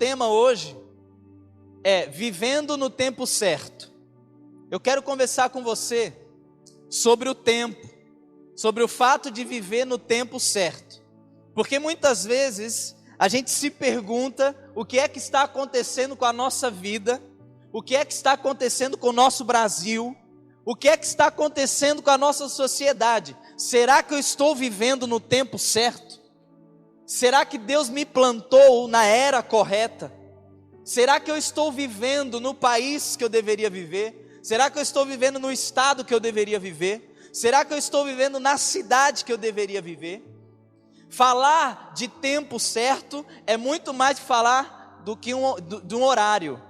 tema hoje é Vivendo no Tempo Certo. Eu quero conversar com você sobre o tempo, sobre o fato de viver no tempo certo. Porque muitas vezes a gente se pergunta o que é que está acontecendo com a nossa vida, o que é que está acontecendo com o nosso Brasil, o que é que está acontecendo com a nossa sociedade. Será que eu estou vivendo no tempo certo? Será que Deus me plantou na era correta? Será que eu estou vivendo no país que eu deveria viver? Será que eu estou vivendo no estado que eu deveria viver? Será que eu estou vivendo na cidade que eu deveria viver? Falar de tempo certo é muito mais de falar do que de um horário.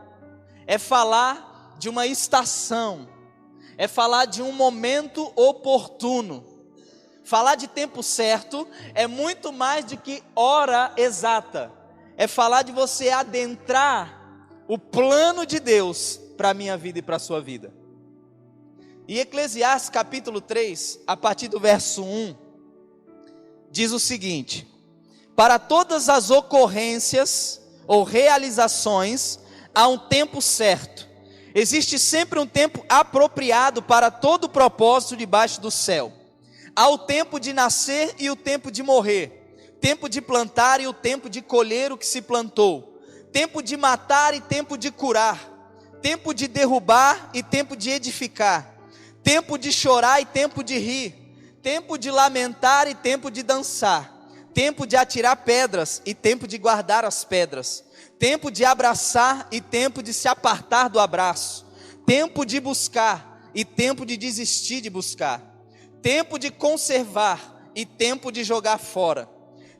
É falar de uma estação. É falar de um momento oportuno. Falar de tempo certo é muito mais do que hora exata. É falar de você adentrar o plano de Deus para a minha vida e para a sua vida. E Eclesiastes capítulo 3, a partir do verso 1, diz o seguinte: para todas as ocorrências ou realizações há um tempo certo. Existe sempre um tempo apropriado para todo o propósito debaixo do céu. Há o tempo de nascer e o tempo de morrer. Tempo de plantar e o tempo de colher o que se plantou. Tempo de matar e tempo de curar. Tempo de derrubar e tempo de edificar. Tempo de chorar e tempo de rir. Tempo de lamentar e tempo de dançar. Tempo de atirar pedras e tempo de guardar as pedras. Tempo de abraçar e tempo de se apartar do abraço. Tempo de buscar e tempo de desistir de buscar. Tempo de conservar e tempo de jogar fora.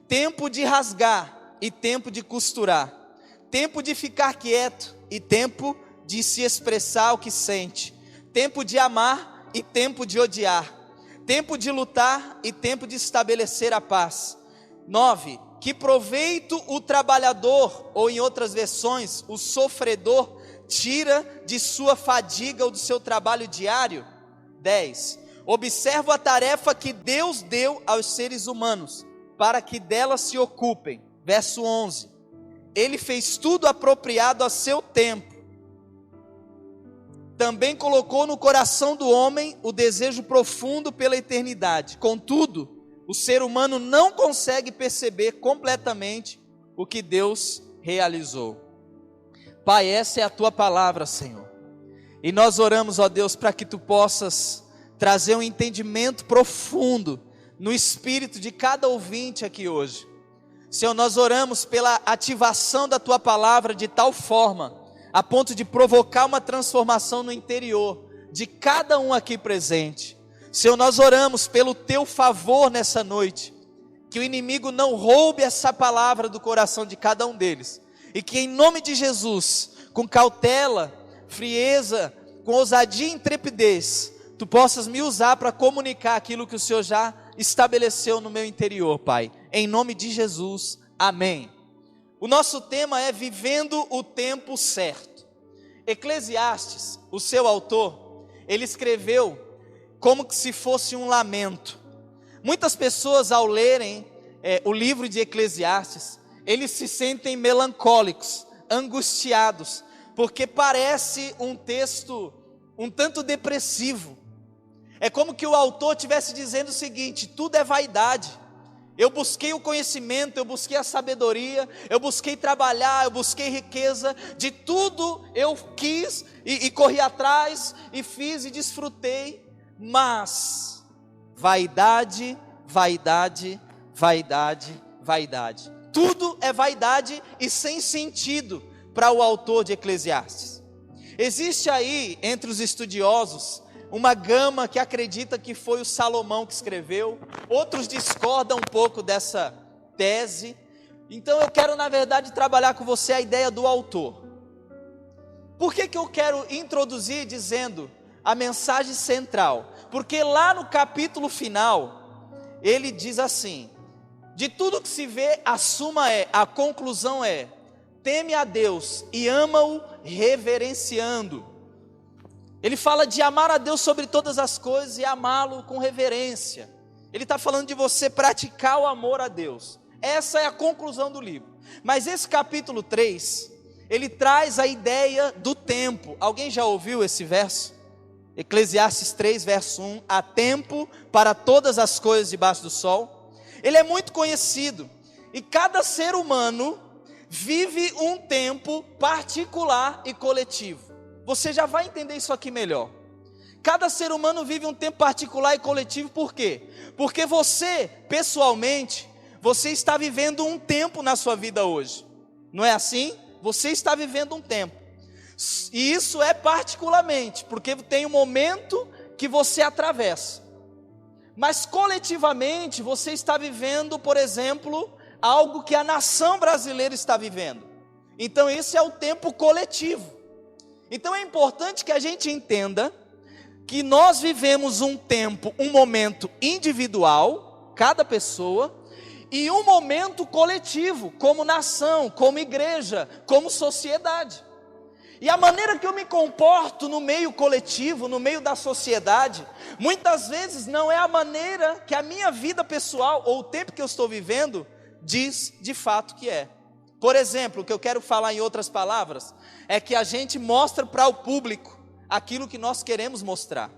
Tempo de rasgar e tempo de costurar. Tempo de ficar quieto e tempo de se expressar o que sente. Tempo de amar e tempo de odiar. Tempo de lutar e tempo de estabelecer a paz. 9. Que proveito o trabalhador, ou em outras versões, o sofredor, tira de sua fadiga ou do seu trabalho diário? 10. Observa a tarefa que Deus deu aos seres humanos, para que dela se ocupem. Verso 11. Ele fez tudo apropriado a seu tempo. Também colocou no coração do homem o desejo profundo pela eternidade. Contudo, o ser humano não consegue perceber completamente o que Deus realizou. Pai, essa é a tua palavra, Senhor. E nós oramos, ó Deus, para que tu possas trazer um entendimento profundo no espírito de cada ouvinte aqui hoje. Senhor, nós oramos pela ativação da tua palavra de tal forma, a ponto de provocar uma transformação no interior de cada um aqui presente. Senhor, nós oramos pelo teu favor nessa noite, que o inimigo não roube essa palavra do coração de cada um deles, e que em nome de Jesus, com cautela, frieza, com ousadia e intrepidez, tu possas me usar para comunicar aquilo que o Senhor já estabeleceu no meu interior, Pai. Em nome de Jesus, amém. O nosso tema é Vivendo o Tempo Certo. Eclesiastes, o seu autor, ele escreveu como que se fosse um lamento. Muitas pessoas, ao lerem o livro de Eclesiastes, eles se sentem melancólicos, angustiados, porque parece um texto um tanto depressivo. É como que o autor estivesse dizendo o seguinte: tudo é vaidade. Eu busquei o conhecimento, eu busquei a sabedoria, eu busquei trabalhar, eu busquei riqueza, de tudo eu quis e corri atrás, e fiz e desfrutei, mas vaidade, vaidade, vaidade, vaidade. Tudo é vaidade e sem sentido para o autor de Eclesiastes. Existe aí, entre os estudiosos, uma gama que acredita que foi o Salomão que escreveu. Outros discordam um pouco dessa tese. Então eu quero, na verdade, trabalhar com você a ideia do autor. Por que eu quero introduzir dizendo a mensagem central? Porque lá no capítulo final, ele diz assim: de tudo que se vê, a conclusão é: teme a Deus e ama-o reverenciando. Ele fala de amar a Deus sobre todas as coisas e amá-lo com reverência. Ele está falando de você praticar o amor a Deus. Essa é a conclusão do livro. Mas esse capítulo 3, ele traz a ideia do tempo. Alguém já ouviu esse verso? Eclesiastes 3, verso 1, há tempo para todas as coisas debaixo do sol. Ele é muito conhecido, e cada ser humano vive um tempo particular e coletivo. Você já vai entender isso aqui melhor. Cada ser humano vive um tempo particular e coletivo, por quê? Porque você, pessoalmente, você está vivendo um tempo na sua vida hoje. Não é assim? Você está vivendo um tempo. E isso é particularmente, porque tem um momento que você atravessa. Mas coletivamente, você está vivendo, por exemplo, algo que a nação brasileira está vivendo. Então esse é o tempo coletivo. Então é importante que a gente entenda que nós vivemos um tempo, um momento individual, cada pessoa, e um momento coletivo, como nação, como igreja, como sociedade. E a maneira que eu me comporto no meio coletivo, no meio da sociedade, muitas vezes não é a maneira que a minha vida pessoal, ou o tempo que eu estou vivendo, diz de fato que é. Por exemplo, o que eu quero falar em outras palavras, é que a gente mostra para o público aquilo que nós queremos mostrar.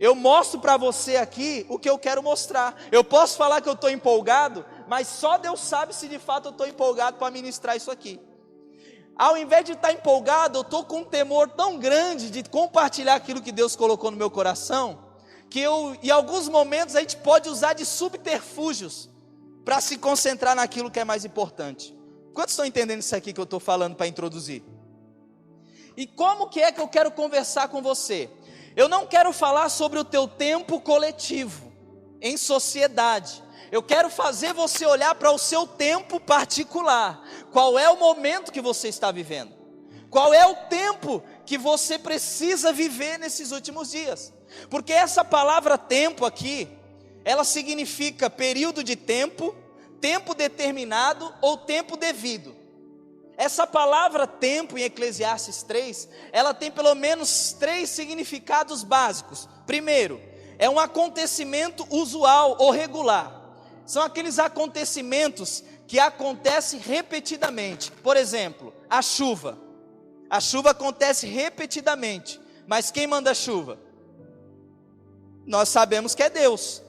Eu mostro para você aqui o que eu quero mostrar. Eu posso falar que eu estou empolgado, mas só Deus sabe se de fato eu estou empolgado para ministrar isso aqui. Ao invés de estar empolgado, eu estou com um temor tão grande de compartilhar aquilo que Deus colocou no meu coração, que em alguns momentos a gente pode usar de subterfúgios para se concentrar naquilo que é mais importante. Quantos estão entendendo isso aqui que eu estou falando para introduzir? E como que é que eu quero conversar com você? Eu não quero falar sobre o teu tempo coletivo, em sociedade. Eu quero fazer você olhar para o seu tempo particular. Qual é o momento que você está vivendo? Qual é o tempo que você precisa viver nesses últimos dias? Porque essa palavra tempo aqui, ela significa período de tempo, tempo determinado ou tempo devido. Essa palavra tempo em Eclesiastes 3, ela tem pelo menos 3 significados básicos. Primeiro, é um acontecimento usual ou regular. São aqueles acontecimentos que acontecem repetidamente. Por exemplo, a chuva. A chuva acontece repetidamente. Mas quem manda a chuva? Nós sabemos que é Deus.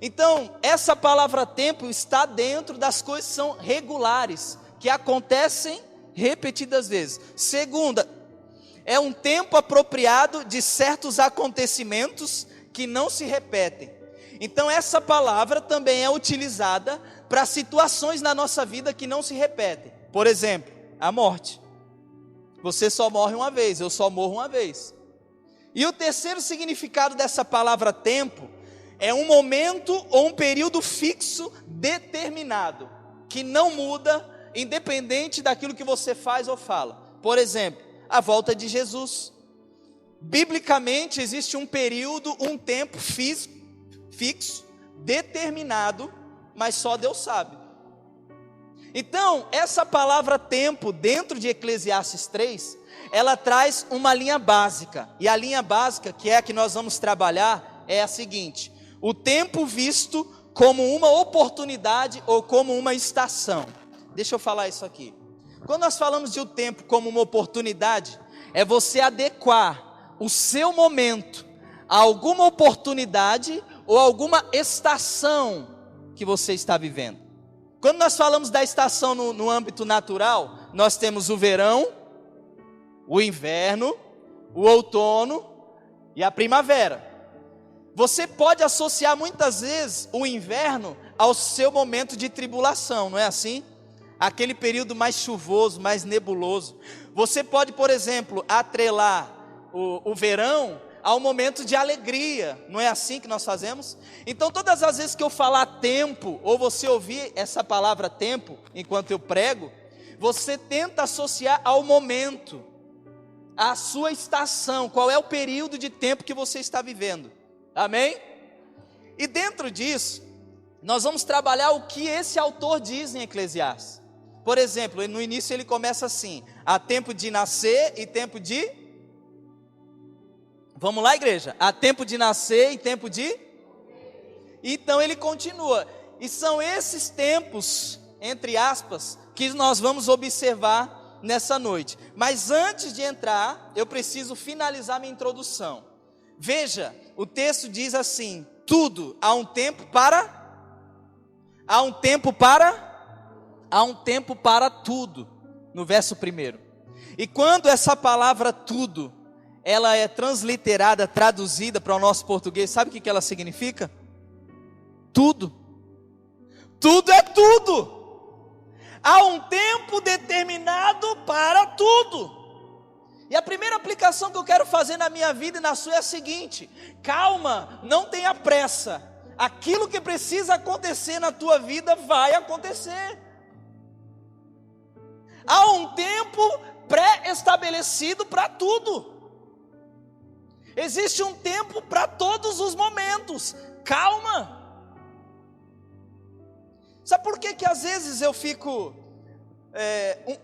Então, essa palavra tempo está dentro das coisas que são regulares, que acontecem repetidas vezes. Segunda, é um tempo apropriado de certos acontecimentos que não se repetem. Então essa palavra também é utilizada para situações na nossa vida que não se repetem. Por exemplo, a morte. Você só morre uma vez, eu só morro uma vez. E o terceiro significado dessa palavra tempo é um momento ou um período fixo determinado, que não muda, independente daquilo que você faz ou fala. Por exemplo, a volta de Jesus. Biblicamente existe um período, um tempo fixo, determinado, mas só Deus sabe. Então, essa palavra tempo, dentro de Eclesiastes 3, ela traz uma linha básica. E a linha básica, que é a que nós vamos trabalhar, é a seguinte: o tempo visto como uma oportunidade ou como uma estação. Deixa eu falar isso aqui. Quando nós falamos de o tempo como uma oportunidade, é você adequar o seu momento a alguma oportunidade ou alguma estação que você está vivendo. Quando nós falamos da estação no âmbito natural, nós temos o verão, o inverno, o outono e a primavera. Você pode associar muitas vezes o inverno ao seu momento de tribulação, não é assim? Aquele período mais chuvoso, mais nebuloso. Você pode, por exemplo, atrelar o verão ao momento de alegria, não é assim que nós fazemos? Então todas as vezes que eu falar tempo, ou você ouvir essa palavra tempo, enquanto eu prego, você tenta associar ao momento, à sua estação, qual é o período de tempo que você está vivendo, amém? E dentro disso, nós vamos trabalhar o que esse autor diz em Eclesiastes. Por exemplo, no início ele começa assim: há tempo de nascer e tempo de... Vamos lá, igreja? Há tempo de nascer e tempo de... Então ele continua. E são esses tempos entre aspas, que nós vamos observar nessa noite. Mas antes de entrar, eu preciso finalizar minha introdução. Veja, o texto diz assim: tudo há um tempo para tudo, no verso 1. E quando essa palavra tudo, ela é transliterada, traduzida para o nosso português, sabe o que ela significa? Tudo. Tudo é tudo. Há um tempo determinado para tudo. E a primeira aplicação que eu quero fazer na minha vida e na sua é a seguinte: calma, não tenha pressa. Aquilo que precisa acontecer na tua vida vai acontecer. Há um tempo pré-estabelecido para tudo. Existe um tempo para todos os momentos. Calma. Sabe por que às vezes eu fico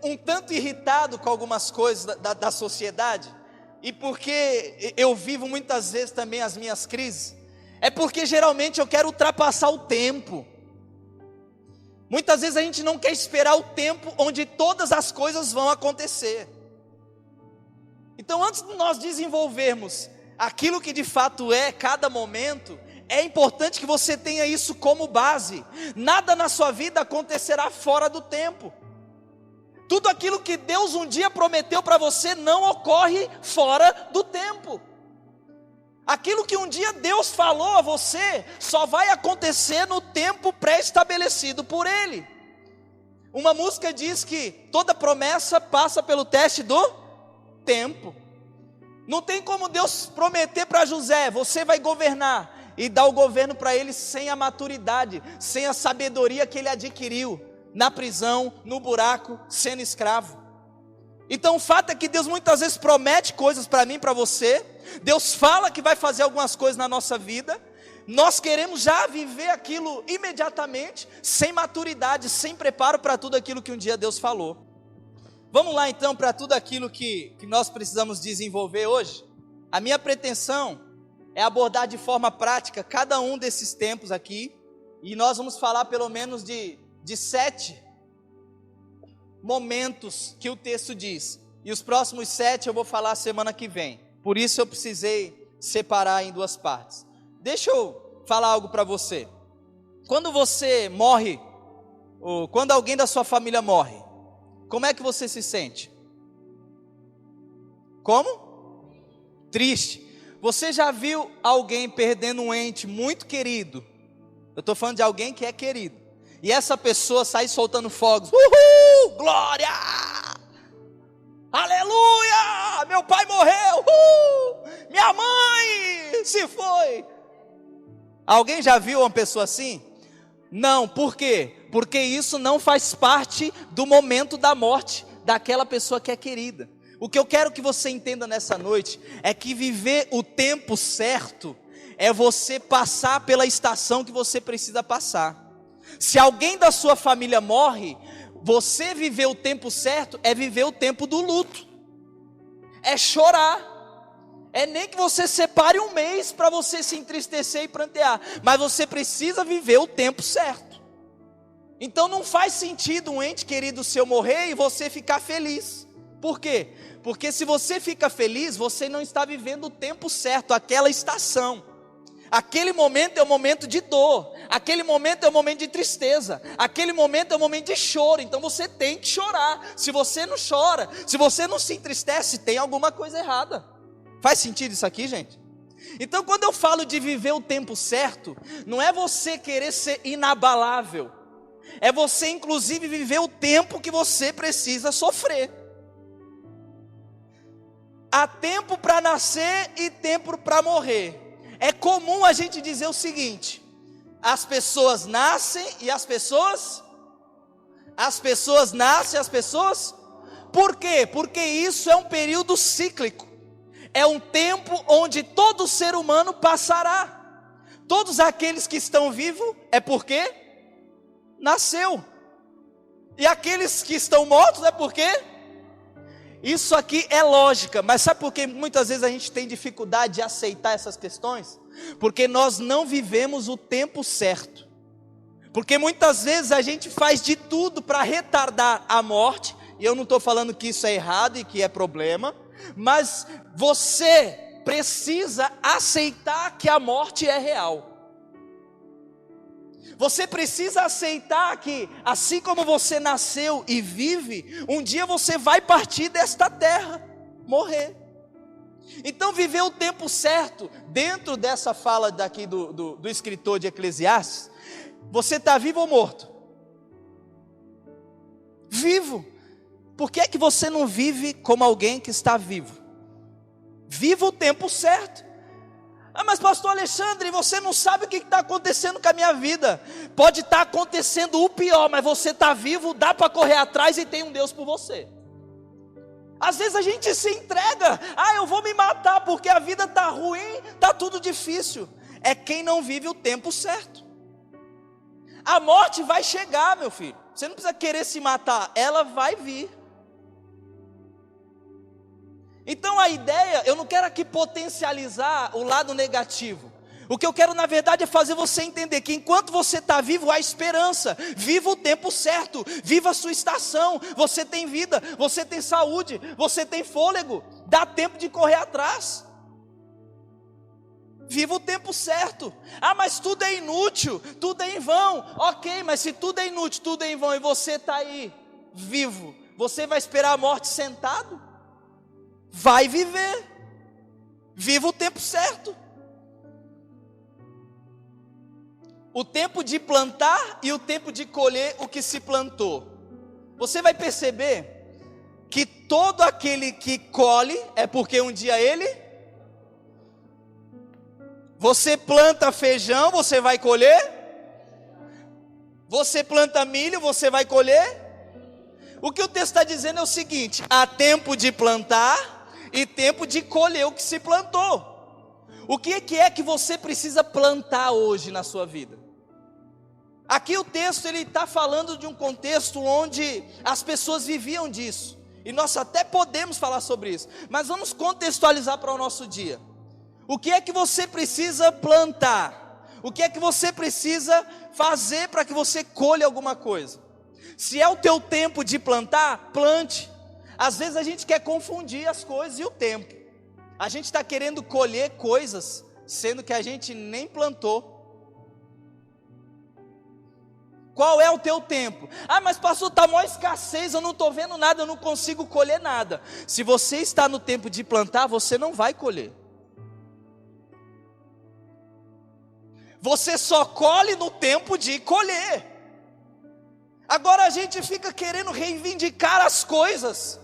um tanto irritado com algumas coisas da sociedade? E porque eu vivo muitas vezes também as minhas crises? É porque geralmente eu quero ultrapassar o tempo. Muitas vezes a gente não quer esperar o tempo onde todas as coisas vão acontecer. Então, antes de nós desenvolvermos aquilo que de fato é cada momento, é importante que você tenha isso como base. Nada na sua vida acontecerá fora do tempo. Tudo aquilo que Deus um dia prometeu para você não ocorre fora do tempo. Aquilo que um dia Deus falou a você só vai acontecer no tempo pré-estabelecido por Ele. Uma música diz que toda promessa passa pelo teste do tempo. Não tem como Deus prometer para José: você vai governar, e dar o governo para ele sem a maturidade, sem a sabedoria que ele adquiriu na prisão, no buraco, sendo escravo. Então o fato é que Deus muitas vezes promete coisas para mim e para você. Deus fala que vai fazer algumas coisas na nossa vida. Nós queremos já viver aquilo imediatamente, sem maturidade, sem preparo para tudo aquilo que um dia Deus falou. Vamos lá então para tudo aquilo que nós precisamos desenvolver hoje. A minha pretensão é abordar de forma prática cada um desses tempos aqui. E nós vamos falar pelo menos de 7 momentos que o texto diz. E os próximos 7 eu vou falar semana que vem. Por isso eu precisei separar em 2 partes. Deixa eu falar algo para você. Quando você morre, ou quando alguém da sua família morre, como é que você se sente? Como? Triste. Você já viu alguém perdendo um ente muito querido? Eu estou falando de alguém que é querido. E essa pessoa sai soltando fogos. Uhul! Glória! Aleluia! Meu pai morreu! Minha mãe se foi! Alguém já viu uma pessoa assim? Não, por quê? Porque isso não faz parte do momento da morte daquela pessoa que é querida. O que eu quero que você entenda nessa noite é que viver o tempo certo é você passar pela estação que você precisa passar. Se alguém da sua família morre, você viver o tempo certo é viver o tempo do luto, é chorar. É nem que você separe um mês para você se entristecer e prantear, mas você precisa viver o tempo certo. Então não faz sentido um ente querido seu morrer e você ficar feliz. Por quê? Porque se você fica feliz, você não está vivendo o tempo certo, aquela estação. Aquele momento é um momento de dor, aquele momento é um momento de tristeza, aquele momento é um momento de choro. Então você tem que chorar. Se você não chora, se você não se entristece, tem alguma coisa errada. Faz sentido isso aqui, gente? Então quando eu falo de viver o tempo certo, não é você querer ser inabalável, é você inclusive viver o tempo que você precisa sofrer. Há tempo para nascer e tempo para morrer. É comum a gente dizer o seguinte: as pessoas nascem e as pessoas nascem e as pessoas... Por quê? Porque isso é um período cíclico. É um tempo onde todo ser humano passará. Todos aqueles que estão vivos é porque nasceu. E aqueles que estão mortos é porque... Isso aqui é lógica, mas sabe por que muitas vezes a gente tem dificuldade de aceitar essas questões? Porque nós não vivemos o tempo certo. Porque muitas vezes a gente faz de tudo para retardar a morte, e eu não estou falando que isso é errado e que é problema, mas você precisa aceitar que a morte é real. Você precisa aceitar que, assim como você nasceu e vive, um dia você vai partir desta terra, morrer. Então viver o tempo certo, dentro dessa fala daqui do escritor de Eclesiastes, você está vivo ou morto? Vivo. Por que é que você não vive como alguém que está vivo? Viva o tempo certo. Ah, mas pastor Alexandre, você não sabe o que está acontecendo com a minha vida. Pode estar acontecendo o pior, mas você está vivo, dá para correr atrás e tem um Deus por você. Às vezes a gente se entrega, eu vou me matar porque a vida está ruim, está tudo difícil. É quem não vive o tempo certo. A morte vai chegar, meu filho. Você não precisa querer se matar, ela vai vir. Então a ideia, eu não quero aqui potencializar o lado negativo. O que eu quero na verdade é fazer você entender que enquanto você está vivo há esperança. Viva o tempo certo, viva a sua estação. Você tem vida, você tem saúde, você tem fôlego. Dá tempo de correr atrás. Viva o tempo certo. Mas tudo é inútil, tudo é em vão. Ok, mas se tudo é inútil, tudo é em vão e você está aí, vivo, você vai esperar a morte sentado? Vai viver. Viva o tempo certo. O tempo de plantar e o tempo de colher o que se plantou. Você vai perceber que todo aquele que colhe é porque um dia ele... Você planta feijão, você vai colher. Você planta milho, você vai colher. O que o texto está dizendo é o seguinte: há tempo de plantar e tempo de colher o que se plantou. O que é que você precisa plantar hoje na sua vida? Aqui o texto ele está falando de um contexto onde as pessoas viviam disso. E nós até podemos falar sobre isso, mas vamos contextualizar para o nosso dia. O que é que você precisa plantar? O que é que você precisa fazer para que você colha alguma coisa? Se é o teu tempo de plantar, plante. Às vezes a gente quer confundir as coisas e o tempo. A gente está querendo colher coisas, sendo que a gente nem plantou. Qual é o teu tempo? Mas pastor, está maior escassez, eu não estou vendo nada, eu não consigo colher nada. Se você está no tempo de plantar, você não vai colher. Você só colhe no tempo de colher. Agora a gente fica querendo reivindicar as coisas.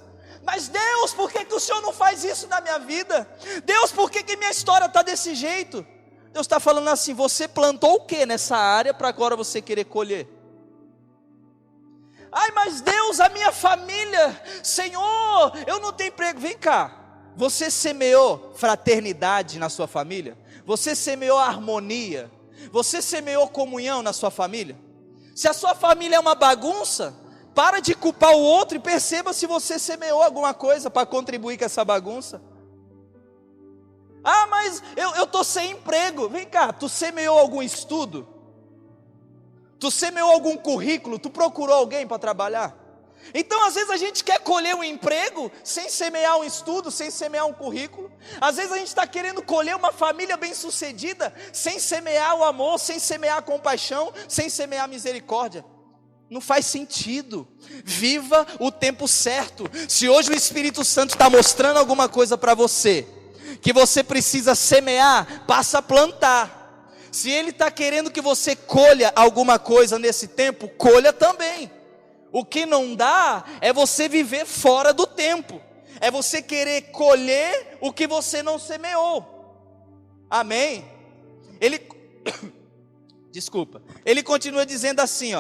Mas Deus, por que o Senhor não faz isso na minha vida? Deus, por que minha história está desse jeito? Deus está falando assim: você plantou o que nessa área para agora você querer colher? Mas Deus, a minha família, Senhor, eu não tenho emprego. Vem cá, você semeou fraternidade na sua família? Você semeou harmonia? Você semeou comunhão na sua família? Se a sua família é uma bagunça, para de culpar o outro e perceba se você semeou alguma coisa para contribuir com essa bagunça. Mas eu estou sem emprego. Vem cá, tu semeou algum estudo? Tu semeou algum currículo? Tu procurou alguém para trabalhar? Então às vezes a gente quer colher um emprego sem semear um estudo, sem semear um currículo. Às vezes a gente está querendo colher uma família bem sucedida sem semear o amor, sem semear a compaixão, sem semear a misericórdia. Não faz sentido. Viva o tempo certo. Se hoje o Espírito Santo está mostrando alguma coisa para você, que você precisa semear, passa a plantar. Se Ele está querendo que você colha alguma coisa nesse tempo, colha também. O que não dá é você viver fora do tempo. É você querer colher o que você não semeou. Amém? Ele continua dizendo assim,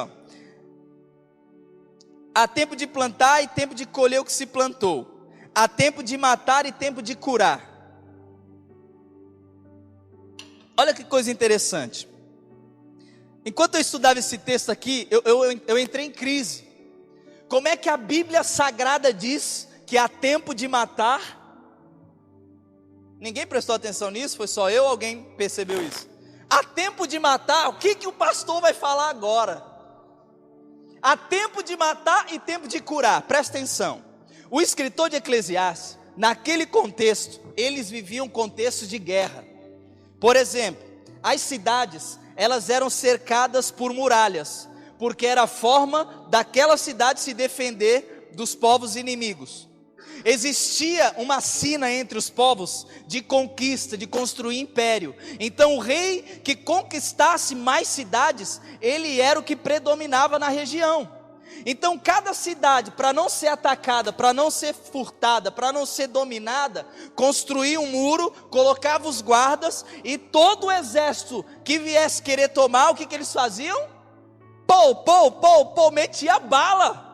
há tempo de plantar e tempo de colher o que se plantou. Há tempo de matar e tempo de curar. Olha que coisa interessante. Enquanto eu estudava esse texto aqui, eu entrei em crise. Como é que a Bíblia Sagrada diz que há tempo de matar? Ninguém prestou atenção nisso? Foi só eu ou alguém percebeu isso? Há tempo de matar. O que o pastor vai falar agora? Há tempo de matar e tempo de curar. Presta atenção. O escritor de Eclesiastes, naquele contexto, eles viviam um contexto de guerra. Por exemplo, as cidades, elas eram cercadas por muralhas, porque era a forma daquela cidade se defender dos povos inimigos. Existia uma sina entre os povos de conquista, de construir império. Então o rei que conquistasse mais cidades, ele era o que predominava na região. Então cada cidade, para não ser atacada, para não ser furtada, para não ser dominada, construía um muro, colocava os guardas, e todo o exército que viesse querer tomar, o que eles faziam? Metia bala.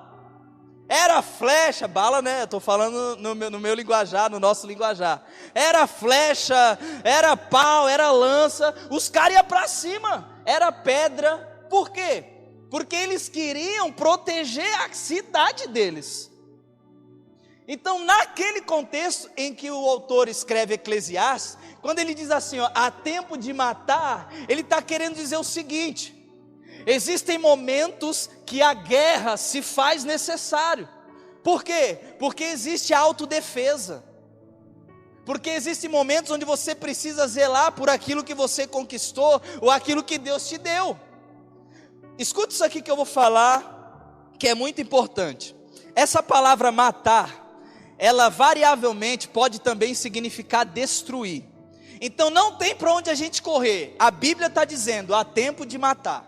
Era flecha, bala, né? Estou falando no meu linguajar, no nosso linguajar. Era flecha, era pau, era lança. Os caras iam para cima. Era pedra. Por quê? Porque eles queriam proteger a cidade deles. Então, naquele contexto em que o autor escreve Eclesiastes, quando ele diz assim, ó, há tempo de matar, ele está querendo dizer o seguinte: existem momentos que a guerra se faz necessário. Por quê? Porque existe a autodefesa. Porque existem momentos onde você precisa zelar por aquilo que você conquistou, ou aquilo que Deus te deu. Escuta isso aqui que eu vou falar, que é muito importante. Essa palavra matar, ela variavelmente pode também significar destruir. Então não tem para onde a gente correr. A Bíblia está dizendo, há tempo de matar.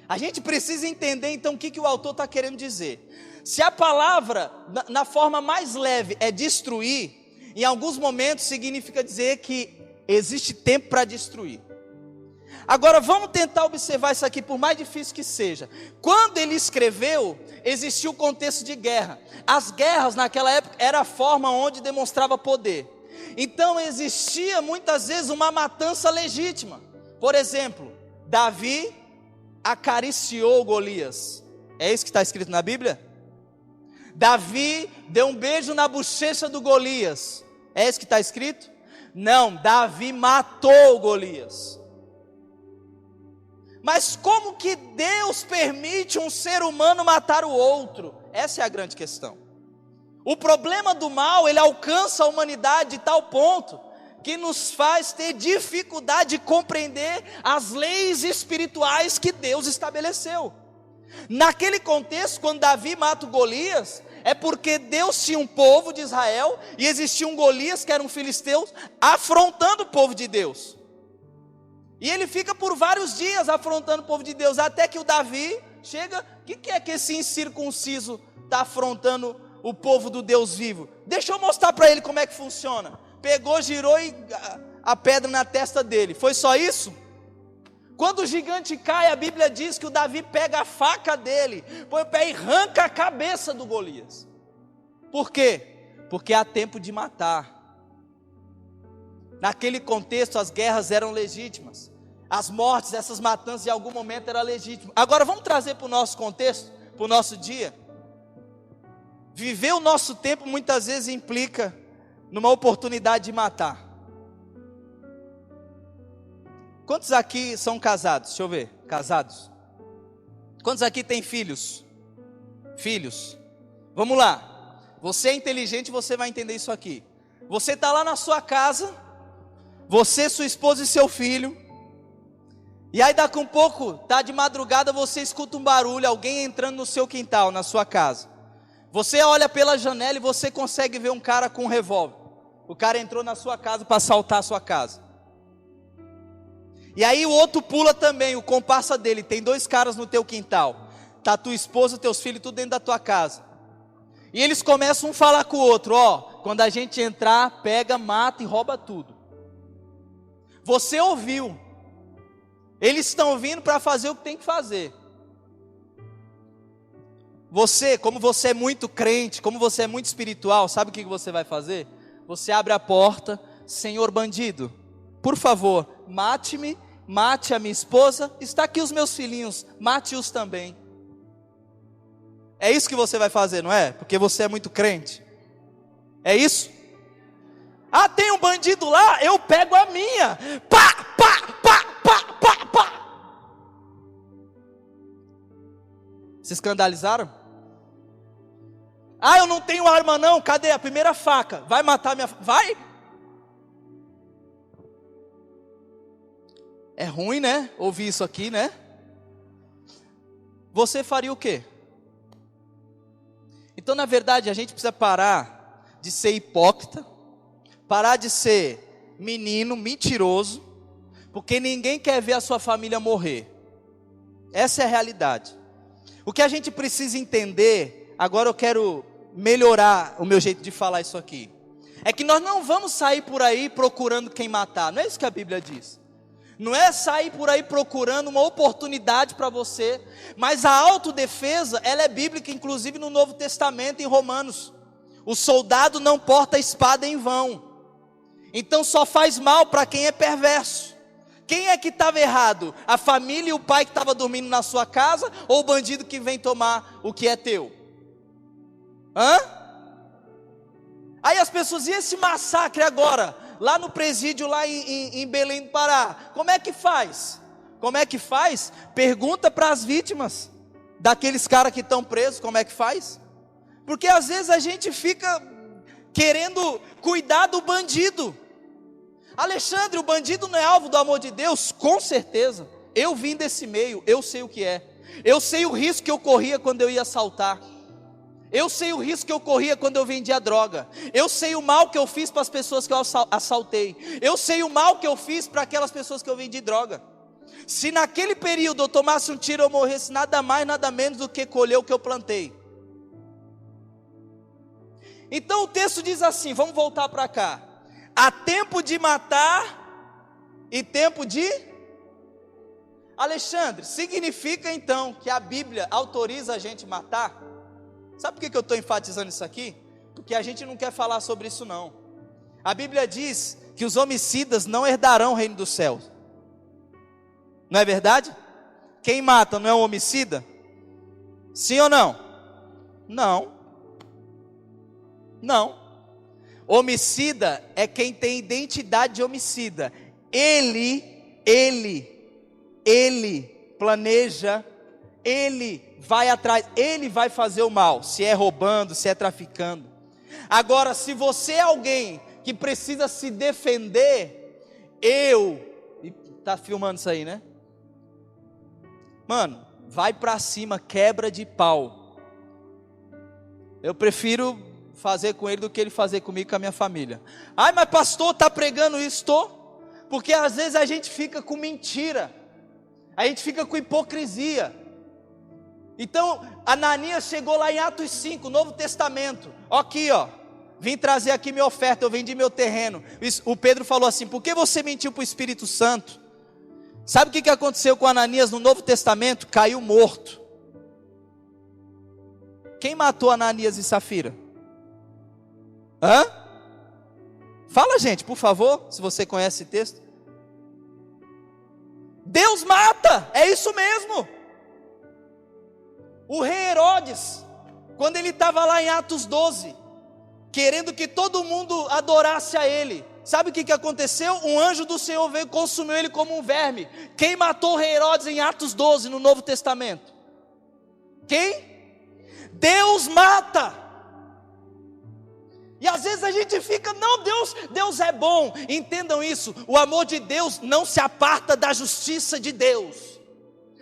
A gente precisa entender então o que o autor está querendo dizer. Se a palavra, na forma mais leve, é destruir, em alguns momentos significa dizer que existe tempo para destruir. Agora vamos tentar observar isso aqui, por mais difícil que seja. Quando ele escreveu, existia o contexto de guerra. As guerras naquela época era a forma onde demonstrava poder. Então existia muitas vezes uma matança legítima. Por exemplo, Davi acariciou Golias. É isso que está escrito na Bíblia? Davi deu um beijo na bochecha do Golias. É isso que está escrito? Não, Davi matou Golias. Mas como que Deus permite um ser humano matar o outro? Essa é a grande questão. O problema do mal, ele alcança a humanidade de tal ponto que nos faz ter dificuldade de compreender as leis espirituais que Deus estabeleceu. Naquele contexto, quando Davi mata o Golias, é porque Deus tinha um povo de Israel, e existia um Golias, que era um filisteu, afrontando o povo de Deus. E ele fica por vários dias afrontando o povo de Deus, até que o Davi chega, o que é que esse incircunciso está afrontando o povo do Deus vivo? Deixa eu mostrar para ele como é que funciona. Pegou, girou e a pedra na testa dele. Foi só isso? Quando o gigante cai, a Bíblia diz que o Davi pega a faca dele, põe o pé e arranca a cabeça do Golias. Por quê? Porque há tempo de matar. Naquele contexto as guerras eram legítimas. As mortes, essas matanças em algum momento eram legítimas. Agora vamos trazer para o nosso contexto, para o nosso dia. Viver o nosso tempo muitas vezes implica numa oportunidade de matar. Quantos aqui são casados? Deixa eu ver, casados. Quantos aqui têm filhos? Filhos. Vamos lá. Você é inteligente, você vai entender isso aqui. Você está lá na sua casa, você, sua esposa e seu filho, e aí daqui um pouco, tá de madrugada, você escuta um barulho, alguém entrando no seu quintal, na sua casa. Você olha pela janela e você consegue ver um cara com um revólver. O cara entrou na sua casa para assaltar a sua casa. E aí o outro pula também, o comparsa dele, tem 2 caras no teu quintal. Tá tua esposa, teus filhos, tudo dentro da tua casa. E eles começam a falar com o outro, ó, quando a gente entrar, pega, mata e rouba tudo. Você ouviu. Eles estão vindo para fazer o que tem que fazer. Você, como você é muito crente, como você é muito espiritual, sabe o que você vai fazer? Você abre a porta, Senhor bandido, por favor, mate-me, mate a minha esposa, está aqui os meus filhinhos, mate-os também. É isso que você vai fazer, não é? Porque você é muito crente. É isso? Ah, tem um bandido lá, eu pego a minha. Pá, pá, pá, pá, Se escandalizaram? Ah, eu não tenho arma não, cadê a primeira faca? Vai matar minha... Vai? É ruim, né? Ouvir isso aqui, né? Você faria o quê? Então, na verdade, a gente precisa parar de ser hipócrita, parar de ser menino, mentiroso, porque ninguém quer ver a sua família morrer. Essa é a realidade. O que a gente precisa entender, agora eu quero melhorar o meu jeito de falar isso aqui, é que nós não vamos sair por aí procurando quem matar, não é isso que a Bíblia diz. Não é sair por aí procurando uma oportunidade para você, mas a autodefesa, ela é bíblica, inclusive no Novo Testamento, em Romanos. O soldado não porta a espada em vão, então só faz mal para quem é perverso. Quem é que estava errado? A família e o pai que estava dormindo na sua casa, ou o bandido que vem tomar o que é teu? Aí as pessoas, e esse massacre agora, lá no presídio, lá em Belém do Pará, como é que faz? Como é que faz? Pergunta para as vítimas, daqueles caras que estão presos, como é que faz? Porque às vezes a gente fica querendo cuidar do bandido. Alexandre, o bandido não é alvo do amor de Deus? Com certeza, eu vim desse meio, eu sei o que é. Eu sei o risco que eu corria quando eu ia assaltar. Eu sei o risco que eu corria quando eu vendia droga. Eu sei o mal que eu fiz para as pessoas que eu assaltei. Eu sei o mal que eu fiz para aquelas pessoas que eu vendi droga. Se naquele período eu tomasse um tiro, eu morresse, nada mais, nada menos do que colher o que eu plantei. Então o texto diz assim, vamos voltar para cá. Há tempo de matar e tempo de... Alexandre, significa então que a Bíblia autoriza a gente matar? Sabe por que eu estou enfatizando isso aqui? Porque a gente não quer falar sobre isso não. A Bíblia diz que os homicidas não herdarão o reino dos céus. Não é verdade? Quem mata não é um homicida? Sim ou não? Não. Não. Homicida é quem tem identidade de homicida. Ele planeja, ele vai atrás, ele vai fazer o mal, se é roubando, se é traficando. Agora, se você é alguém que precisa se defender, tá filmando isso aí, né? Mano, vai pra cima, quebra de pau. Eu prefiro fazer com ele do que ele fazer comigo e com a minha família. Ai, mas pastor, tá pregando isso? Tô. Porque às vezes a gente fica com mentira, a gente fica com hipocrisia. Então, Ananias chegou lá em Atos 5, Novo Testamento. Aqui, ó, vim trazer aqui minha oferta, eu vendi meu terreno. O Pedro falou assim, por que você mentiu para o Espírito Santo? Sabe o que aconteceu com Ananias no Novo Testamento? Caiu morto. Quem matou Ananias e Safira? Fala, gente, por favor, se você conhece esse texto. Deus mata, é isso mesmo. O rei Herodes, quando ele estava lá em Atos 12, querendo que todo mundo adorasse a ele, sabe o que aconteceu? Um anjo do Senhor veio e consumiu ele como um verme. Quem matou o rei Herodes em Atos 12, no Novo Testamento? Quem? Deus mata. E às vezes a gente fica, não, Deus é bom. Entendam isso, o amor de Deus não se aparta da justiça de Deus.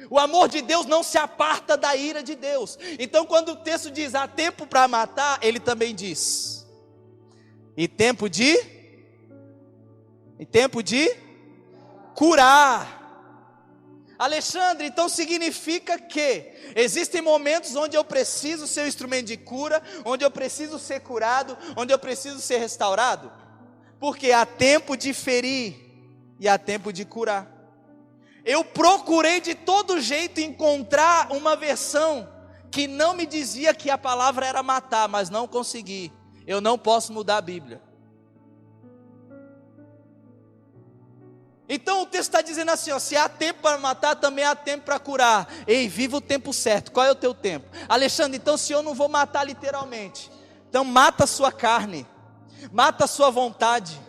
O amor de Deus não se aparta da ira de Deus. Então quando o texto diz, há tempo para matar, ele também diz, e tempo de curar. Alexandre, então significa que existem momentos onde eu preciso ser um instrumento de cura, onde eu preciso ser curado, onde eu preciso ser restaurado? Porque há tempo de ferir e há tempo de curar. Eu procurei de todo jeito encontrar uma versão que não me dizia que a palavra era matar, mas não consegui. Eu não posso mudar a Bíblia. Então o texto está dizendo assim, ó, se há tempo para matar, também há tempo para curar. Ei, viva o tempo certo. Qual é o teu tempo? Alexandre, então se eu não vou matar literalmente, então mata a sua carne, mata a sua vontade,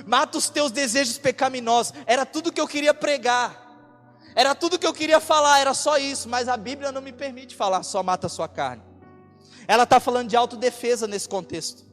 mata os teus desejos pecaminosos. Era tudo que eu queria pregar. Era tudo que eu queria falar, era só isso, mas a Bíblia não me permite falar só mata a sua carne. Ela está falando de autodefesa nesse contexto.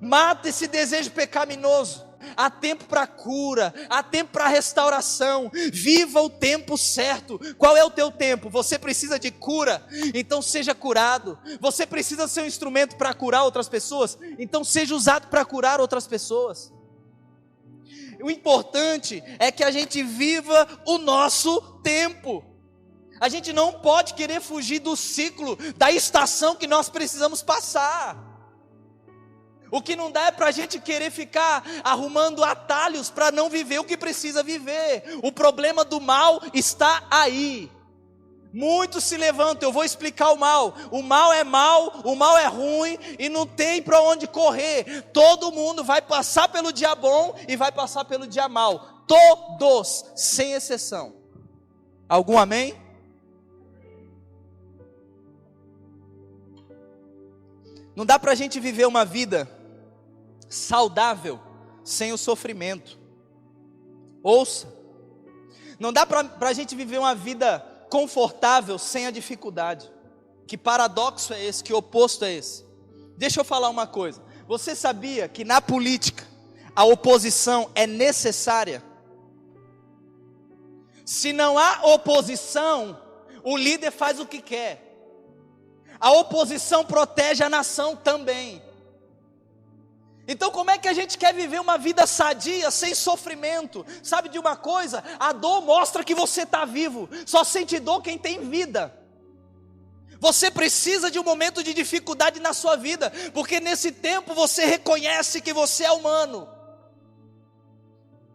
Mata esse desejo pecaminoso. Há tempo para cura, há tempo para restauração. Viva o tempo certo. Qual é o teu tempo? Você precisa de cura, então seja curado. Você precisa ser um instrumento para curar outras pessoas, então seja usado para curar outras pessoas. O importante é que a gente viva o nosso tempo. A gente não pode querer fugir do ciclo, da estação que nós precisamos passar. O que não dá é para a gente querer ficar arrumando atalhos para não viver o que precisa viver. O problema do mal está aí. Muitos se levantam, eu vou explicar o mal. O mal é ruim e não tem para onde correr. Todo mundo vai passar pelo dia bom e vai passar pelo dia mal. Todos, sem exceção. Algum amém? Não dá para a gente viver uma vida saudável sem o sofrimento. Ouça, não dá para a gente viver uma vida confortável sem a dificuldade. Que paradoxo é esse, que oposto é esse? Deixa eu falar uma coisa, você sabia que na política a oposição é necessária? Se não há oposição, o líder faz o que quer. A oposição protege a nação também. Então como é que a gente quer viver uma vida sadia, sem sofrimento? Sabe de uma coisa? A dor mostra que você está vivo. Só sente dor quem tem vida. Você precisa de um momento de dificuldade na sua vida, porque nesse tempo você reconhece que você é humano.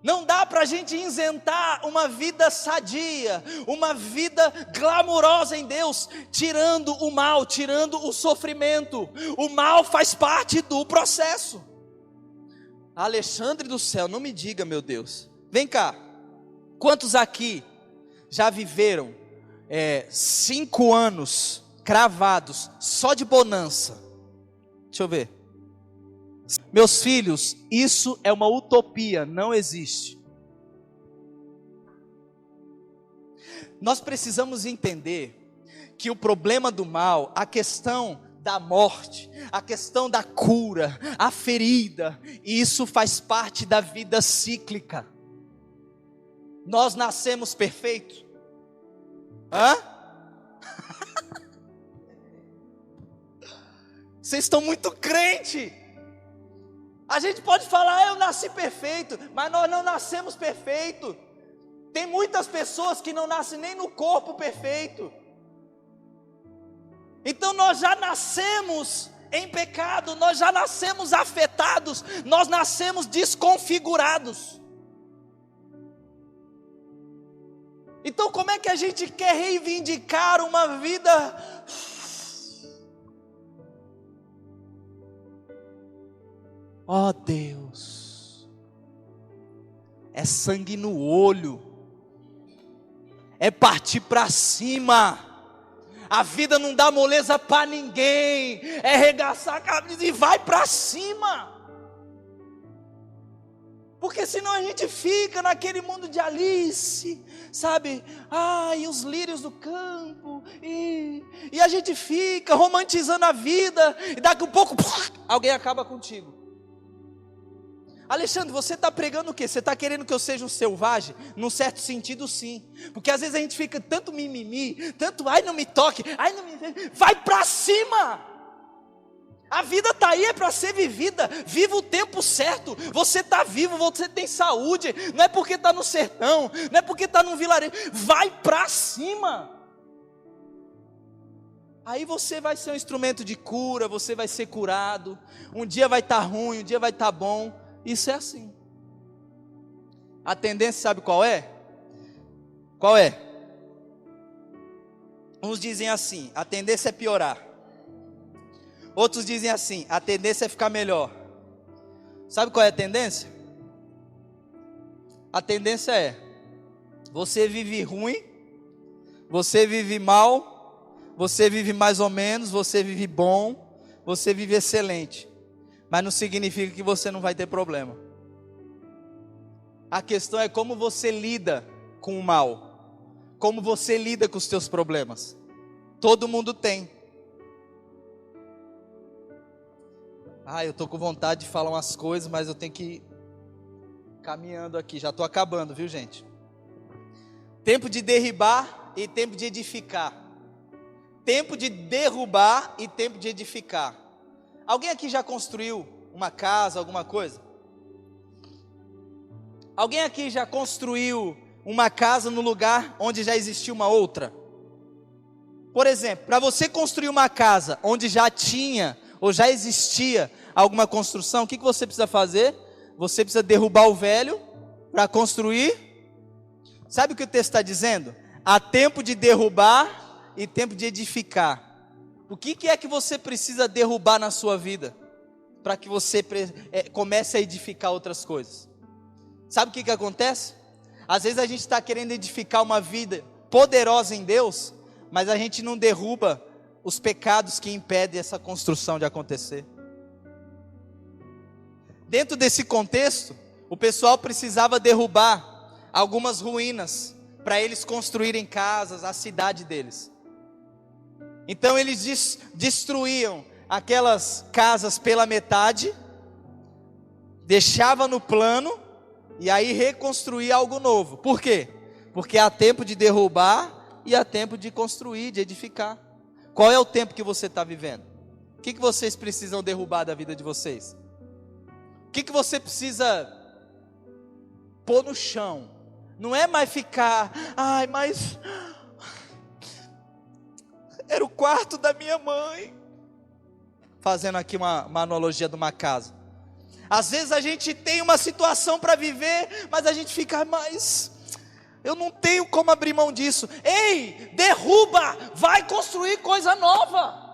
Não dá para a gente isentar uma vida sadia, uma vida glamurosa em Deus, tirando o mal, tirando o sofrimento. O mal faz parte do processo. Alexandre do céu, não me diga, meu Deus. Vem cá, quantos aqui já viveram 5 anos cravados só de bonança? Deixa eu ver. Meus filhos, isso é uma utopia, não existe. Nós precisamos entender que o problema do mal, a questão da morte, a questão da cura, a ferida, isso faz parte da vida cíclica. Nós nascemos perfeitos? Vocês estão muito crente. A gente pode falar, eu nasci perfeito, mas nós não nascemos perfeito. Tem muitas pessoas que não nascem nem no corpo perfeito. Então nós já nascemos em pecado, nós já nascemos afetados, nós nascemos desconfigurados. Então como é que a gente quer reivindicar uma vida ó Deus, é sangue no olho, é partir para cima. A vida não dá moleza para ninguém, é arregaçar a camisa e vai para cima. Porque senão a gente fica naquele mundo de Alice, sabe? E os lírios do campo, e a gente fica romantizando a vida, e daqui a pouco alguém acaba contigo. Alexandre, você está pregando o quê? Você está querendo que eu seja um selvagem? Num certo sentido, sim. Porque às vezes a gente fica tanto mimimi, tanto ai não me toque, ai não me... Vai para cima! A vida está aí, é para ser vivida. Viva o tempo certo. Você está vivo, você tem saúde. Não é porque está no sertão, não é porque está num vilarejo. Vai para cima! Aí você vai ser um instrumento de cura, você vai ser curado. Um dia vai estar ruim, um dia vai estar bom. Isso é assim. A tendência sabe qual é? Qual é? Uns dizem assim, a tendência é piorar. Outros dizem assim, a tendência é ficar melhor. Sabe qual é a tendência? A tendência é, você vive ruim, você vive mal, você vive mais ou menos, você vive bom, você vive excelente. Mas não significa que você não vai ter problema. A questão é como você lida com o mal, como você lida com os teus problemas. Todo mundo tem. Eu estou com vontade de falar umas coisas, mas eu tenho que ir caminhando aqui. Já estou acabando, viu, gente? Tempo de derribar e tempo de edificar. Tempo de derrubar e tempo de edificar. Alguém aqui já construiu uma casa, alguma coisa? Alguém aqui já construiu uma casa no lugar onde já existia uma outra? Por exemplo, para você construir uma casa onde já tinha ou já existia alguma construção, o que você precisa fazer? Você precisa derrubar o velho para construir. Sabe o que o texto está dizendo? Há tempo de derrubar e tempo de edificar. O que é que você precisa derrubar na sua vida para que você comece a edificar outras coisas? Sabe o que acontece? Às vezes a gente está querendo edificar uma vida poderosa em Deus, mas a gente não derruba os pecados que impedem essa construção de acontecer. Dentro desse contexto, o pessoal precisava derrubar algumas ruínas para eles construírem casas, a cidade deles. Então eles destruíam aquelas casas pela metade, deixava no plano e aí reconstruía algo novo. Por quê? Porque há tempo de derrubar e há tempo de construir, de edificar. Qual é o tempo que você está vivendo? O que vocês precisam derrubar da vida de vocês? O que você precisa pôr no chão? Não é mais ficar, mas era o quarto da minha mãe. Fazendo aqui uma analogia de uma casa. Às vezes a gente tem uma situação para viver, mas a gente fica, mas eu não tenho como abrir mão disso. Ei, derruba, vai construir coisa nova.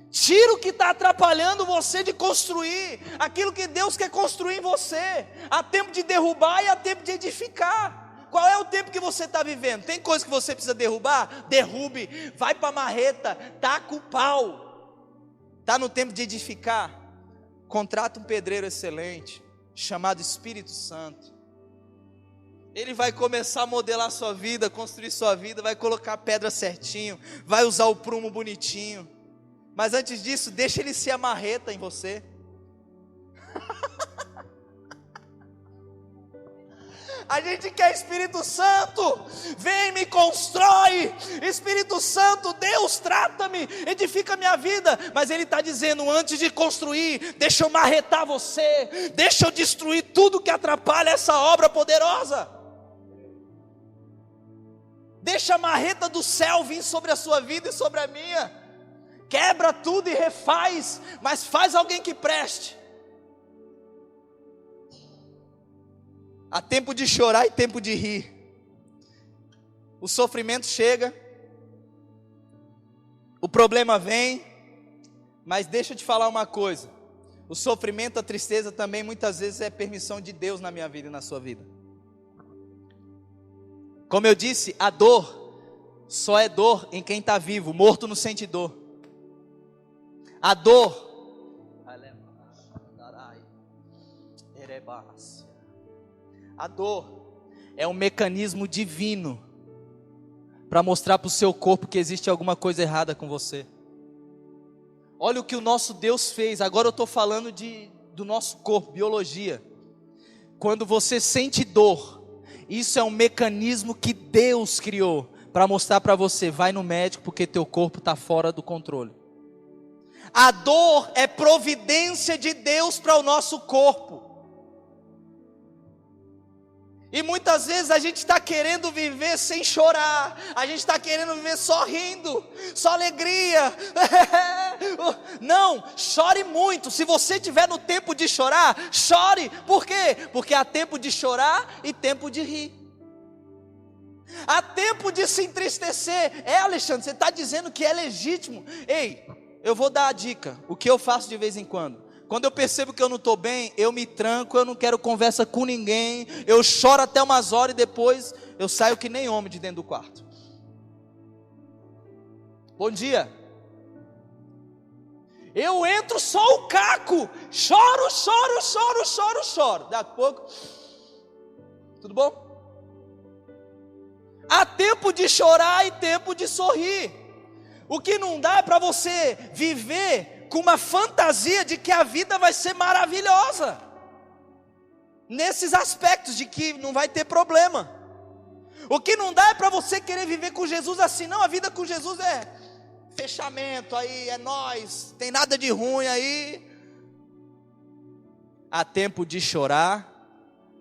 Tira o que está atrapalhando você de construir aquilo que Deus quer construir em você. Há tempo de derrubar e há tempo de edificar. Qual é o tempo que você está vivendo? Tem coisa que você precisa derrubar? Derrube, vai para a marreta, taca o pau. Está no tempo de edificar? Contrata um pedreiro excelente, chamado Espírito Santo. Ele vai começar a modelar sua vida, construir sua vida, vai colocar a pedra certinho, vai usar o prumo bonitinho. Mas antes disso, deixa ele ser a marreta em você. A gente quer Espírito Santo, vem, me constrói. Espírito Santo, Deus, trata-me, edifica a minha vida. Mas Ele está dizendo, antes de construir, deixa eu marretar você, deixa eu destruir tudo que atrapalha essa obra poderosa. Deixa a marreta do céu vir sobre a sua vida e sobre a minha. Quebra tudo e refaz, mas faz alguém que preste. Há tempo de chorar e tempo de rir. O sofrimento chega, o problema vem, mas deixa eu te falar uma coisa. O sofrimento, a tristeza também muitas vezes é permissão de Deus na minha vida e na sua vida. Como eu disse, a dor só é dor em quem está vivo, morto não sente dor. A dor é um mecanismo divino para mostrar para o seu corpo que existe alguma coisa errada com você. Olha o que o nosso Deus fez. Agora eu estou falando do nosso corpo, biologia. Quando você sente dor, isso é um mecanismo que Deus criou para mostrar para você, vai no médico porque teu corpo está fora do controle. A dor é providência de Deus para o nosso corpo. E muitas vezes a gente está querendo viver sem chorar, a gente está querendo viver só rindo, só alegria. Não, chore muito. Se você estiver no tempo de chorar, chore. Por quê? Porque há tempo de chorar e tempo de rir. Há tempo de se entristecer. Alexandre, você está dizendo que é legítimo. Ei, eu vou dar a dica, o que eu faço de vez em quando. Quando eu percebo que eu não estou bem, eu me tranco, eu não quero conversa com ninguém, eu choro até umas horas e depois eu saio que nem homem de dentro do quarto. Bom dia. Eu entro só o caco, choro. Daqui a pouco, Tudo bom? Há tempo de chorar e tempo de sorrir. O que não dá é para você viver com uma fantasia de que a vida vai ser maravilhosa, nesses aspectos de que não vai ter problema. O que não dá é para você querer viver com Jesus assim, não, a vida com Jesus é fechamento aí, é nós, tem nada de ruim aí. Há tempo de chorar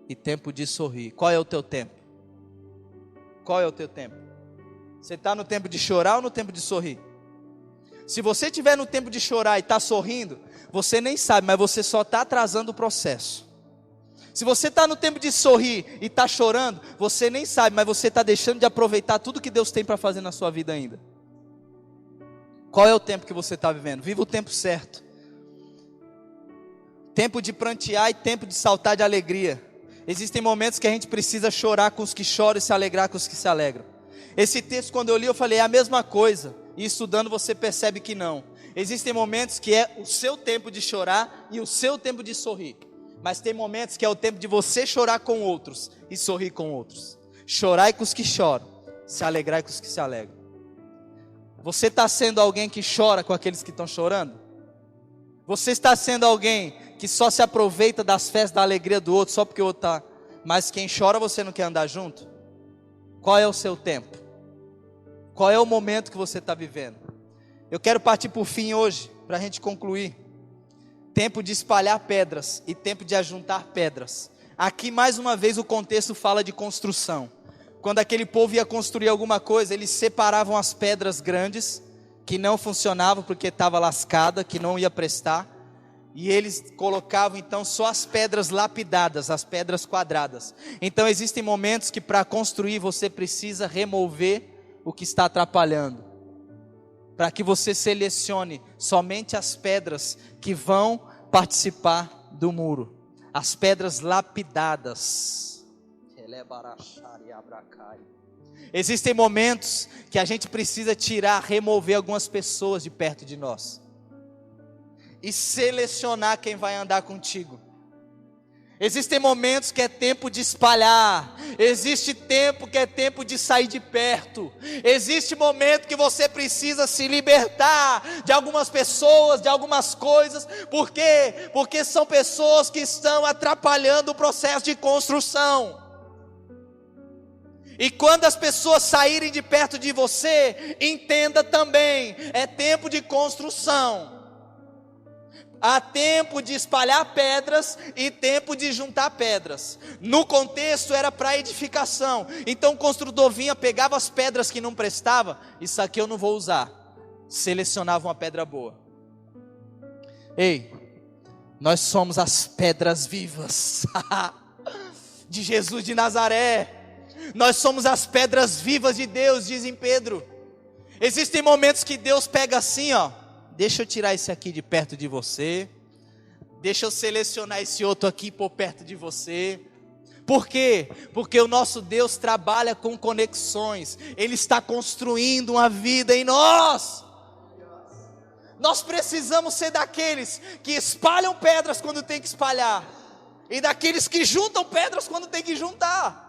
e tempo de sorrir. Qual é o teu tempo? Qual é o teu tempo? Você está no tempo de chorar ou no tempo de sorrir? Se você estiver no tempo de chorar e está sorrindo, você nem sabe, mas você só está atrasando o processo. Se você está no tempo de sorrir e está chorando, você nem sabe, mas você está deixando de aproveitar tudo que Deus tem para fazer na sua vida ainda. Qual é o tempo que você está vivendo? Viva o tempo certo. Tempo de prantear e tempo de saltar de alegria. Existem momentos que a gente precisa chorar com os que choram e se alegrar com os que se alegram. Esse texto, quando eu li, eu falei, é a mesma coisa. E estudando você percebe que não. Existem momentos que é o seu tempo de chorar e o seu tempo de sorrir. Mas tem momentos que é o tempo de você chorar com outros e sorrir com outros. Chorar com os que choram, se alegrar com os que se alegram. Você está sendo alguém que chora com aqueles que estão chorando? Você está sendo alguém que só se aproveita das festas, da alegria do outro, só porque o outro está... Mas quem chora você não quer andar junto? Qual é o seu tempo? Qual é o momento que você está vivendo? Eu quero partir para o fim hoje, para a gente concluir. Tempo de espalhar pedras e tempo de ajuntar pedras. Aqui mais uma vez o contexto fala de construção. Quando aquele povo ia construir alguma coisa, eles separavam as pedras grandes, que não funcionavam porque estava lascada, que não ia prestar. E eles colocavam então só as pedras lapidadas, as pedras quadradas. Então existem momentos que para construir você precisa remover o que está atrapalhando. Para que você selecione somente as pedras que vão participar do muro. As pedras lapidadas. Existem momentos que a gente precisa tirar, remover algumas pessoas de perto de nós. E selecionar quem vai andar contigo. Existem momentos que é tempo de espalhar. Existe tempo que é tempo de sair de perto. Existe momento que você precisa se libertar de algumas pessoas, de algumas coisas. Por quê? Porque são pessoas que estão atrapalhando o processo de construção. E quando as pessoas saírem de perto de você, entenda também, é tempo de construção. Há tempo de espalhar pedras e tempo de juntar pedras. No contexto era para edificação. Então o construtor vinha, pegava as pedras que não prestavam. Isso aqui eu não vou usar. Selecionava uma pedra boa. Ei, nós somos as pedras vivas de Jesus de Nazaré. Nós somos as pedras vivas de Deus, diz em Pedro. Existem momentos que Deus pega assim, ó. Deixa eu tirar esse aqui de perto de você. Deixa eu selecionar esse outro aqui por perto de você. Por quê? Porque o nosso Deus trabalha com conexões. Ele está construindo uma vida em nós. Nós precisamos ser daqueles que espalham pedras quando tem que espalhar. E daqueles que juntam pedras quando tem que juntar.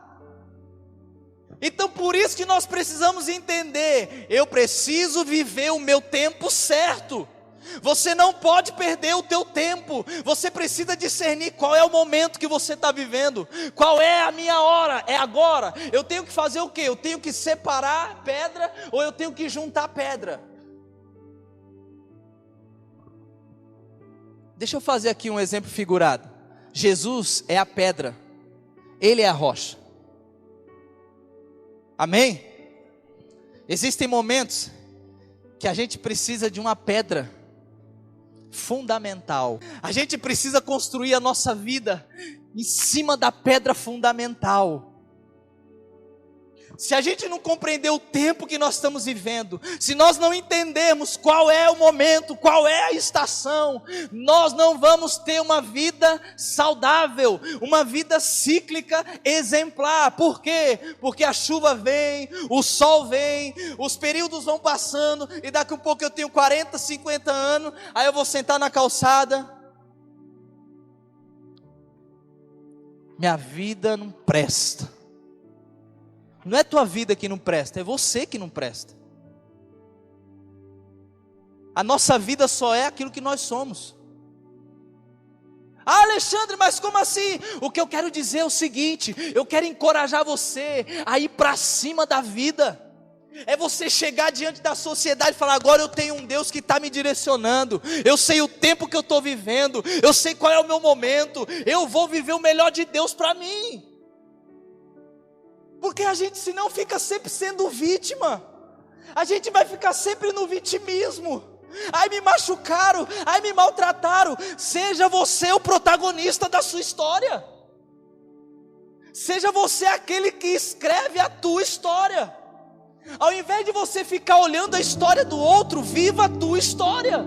Então por isso que nós precisamos entender, eu preciso viver o meu tempo certo. Você não pode perder o teu tempo. Você precisa discernir qual é o momento que você está vivendo. Qual é a minha hora? É agora. Eu tenho que fazer o quê? Eu tenho que separar pedra ou eu tenho que juntar pedra? Deixa eu fazer aqui um exemplo figurado. Jesus é a pedra. Ele é a rocha. Amém? Existem momentos que a gente precisa de uma pedra fundamental. A gente precisa construir a nossa vida em cima da pedra fundamental. Se a gente não compreender o tempo que nós estamos vivendo, se nós não entendermos qual é o momento, qual é a estação, nós não vamos ter uma vida saudável, uma vida cíclica exemplar. Por quê? Porque a chuva vem, o sol vem, os períodos vão passando, e daqui a pouco eu tenho 40, 50 anos, aí eu vou sentar na calçada. minha vida não presta. Não é tua vida que não presta, é você que não presta. A nossa vida só é aquilo que nós somos. Ah, Alexandre, mas como assim? O que eu quero dizer é o seguinte: eu quero encorajar você a ir para cima da vida. É você chegar diante da sociedade e falar: agora eu tenho um Deus que está me direcionando, eu sei o tempo que eu estou vivendo, eu sei qual é o meu momento, eu vou viver o melhor de Deus para mim. Porque a gente senão fica sempre sendo vítima, a gente vai ficar sempre no vitimismo. Ai, me machucaram, ai, me maltrataram. Seja você o protagonista da sua história, seja você aquele que escreve a tua história. Ao invés de você ficar olhando a história do outro, viva a tua história.